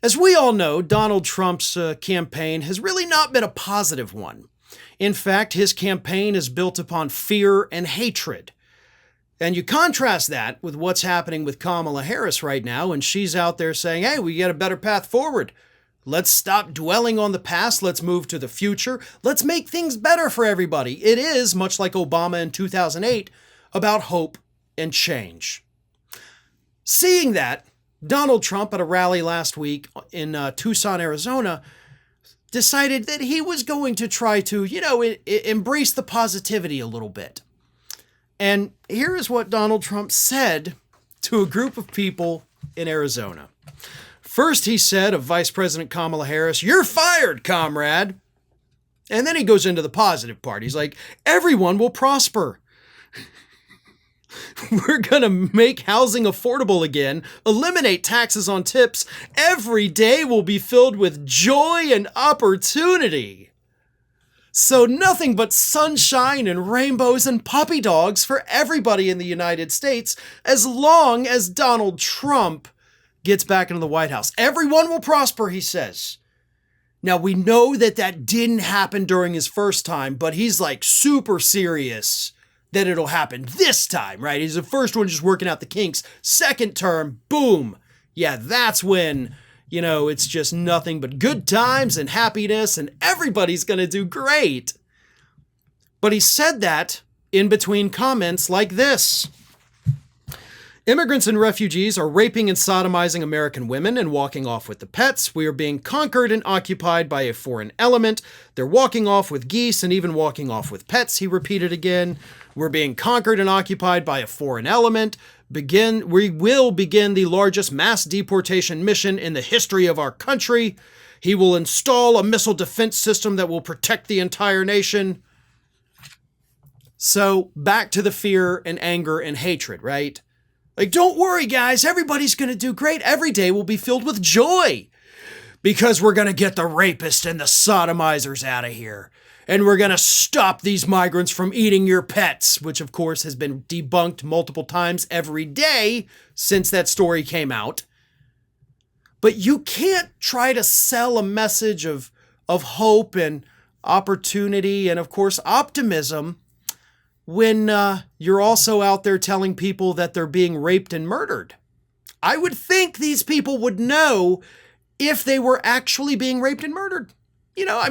As we all know, Donald Trump's campaign has really not been a positive one. In fact, his campaign is built upon fear and hatred. And you contrast that with what's happening with Kamala Harris right now, and she's out there saying, hey, we got a better path forward. Let's stop dwelling on the past. Let's move to the future. Let's make things better for everybody. It is, much like Obama in 2008, about hope and change. Seeing that, Donald Trump at a rally last week in Tucson, Arizona, decided that he was going to try to, embrace the positivity a little bit. And here is what Donald Trump said to a group of people in Arizona. First, he said of Vice President Kamala Harris, "You're fired, comrade." And then he goes into the positive part. He's like, everyone will prosper. We're going to make housing affordable again, eliminate taxes on tips. Every day will be filled with joy and opportunity. So nothing but sunshine and rainbows and puppy dogs for everybody in the United States as long as Donald Trump gets back into the White House. Everyone will prosper, he says. Now, we know that didn't happen during his first time, but he's like super serious that it'll happen this time, right? He's the first one just working out the kinks. Second term, boom. Yeah, that's when, it's just nothing but good times and happiness and everybody's going to do great. But he said that in between comments like this. Immigrants and refugees are raping and sodomizing American women and walking off with the pets. We are being conquered and occupied by a foreign element. They're walking off with geese and even walking off with pets, he repeated again. We're being conquered and occupied by a foreign element. We will begin the largest mass deportation mission in the history of our country. He will install a missile defense system that will protect the entire nation. So back to the fear and anger and hatred, right? Like, don't worry, guys. Everybody's going to do great. Every day will be filled with joy because we're going to get the rapists and the sodomizers out of here. And we're going to stop these migrants from eating your pets, which, of course, has been debunked multiple times every day since that story came out. But you can't try to sell a message of hope and opportunity and, of course, optimism when you're also out there telling people that they're being raped and murdered. I would think these people would know if they were actually being raped and murdered.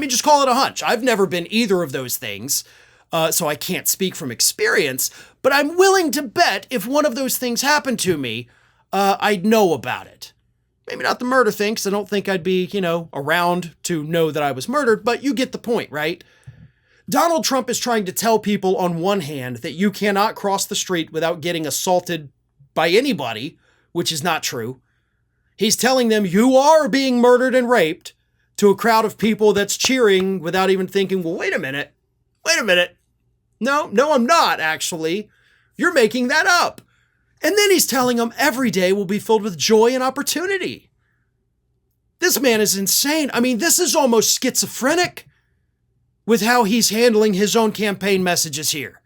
Just call it a hunch. I've never been either of those things, so I can't speak from experience, but I'm willing to bet if one of those things happened to me, I'd know about it. Maybe not the murder thing, because I don't think I'd be, around to know that I was murdered, but you get the point, right? Donald Trump is trying to tell people on one hand that you cannot cross the street without getting assaulted by anybody, which is not true. He's telling them you are being murdered and raped to a crowd of people that's cheering without even thinking, well, wait a minute. No, I'm not, actually. You're making that up. And then he's telling them every day will be filled with joy and opportunity. This man is insane. This is almost schizophrenic with how he's handling his own campaign messages here.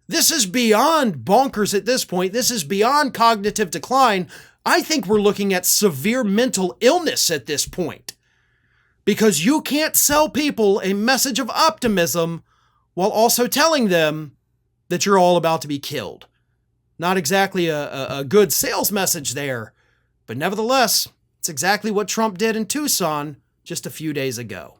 This is beyond bonkers at this point. This is beyond cognitive decline. I think we're looking at severe mental illness at this point. Because you can't sell people a message of optimism while also telling them that you're all about to be killed. Not exactly a good sales message there, but nevertheless, it's exactly what Trump did in Tucson just a few days ago.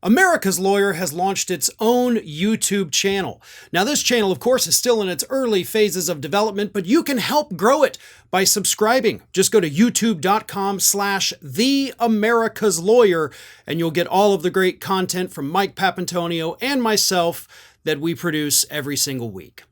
America's Lawyer has launched its own YouTube channel. Now, this channel, of course, is still in its early phases of development, but you can help grow it by subscribing. Just go to youtube.com/TheAmericasLawyer, and you'll get all of the great content from Mike Papantonio and myself that we produce every single week.